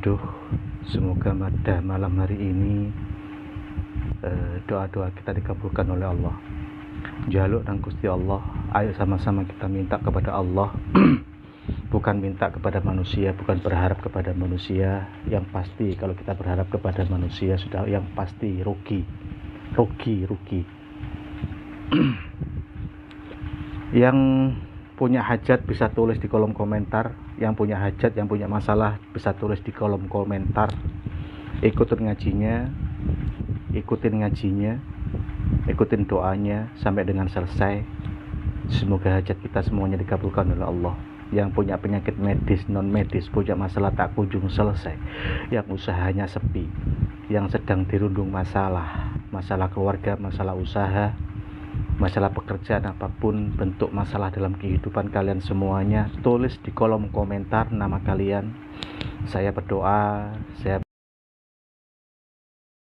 wabarakatuh. Semoga pada malam hari ini doa-doa kita dikabulkan oleh Allah. Jaluk nang Gusti Allah, ayo sama-sama kita minta kepada Allah. Bukan minta kepada manusia, bukan berharap kepada manusia. Yang pasti kalau kita berharap kepada manusia sudah yang pasti rugi. Yang punya hajat bisa tulis di kolom komentar. Yang punya hajat, yang punya masalah bisa tulis di kolom komentar. Ikutin ngajinya, ikutin doanya sampai dengan selesai. Semoga hajat kita semuanya dikabulkan oleh Allah. Yang punya penyakit medis, non medis, punya masalah tak kunjung selesai, yang usahanya sepi, yang sedang dirundung masalah keluarga, masalah usaha, masalah pekerjaan, apapun bentuk masalah dalam kehidupan kalian semuanya, tulis di kolom komentar nama kalian. Saya berdoa, saya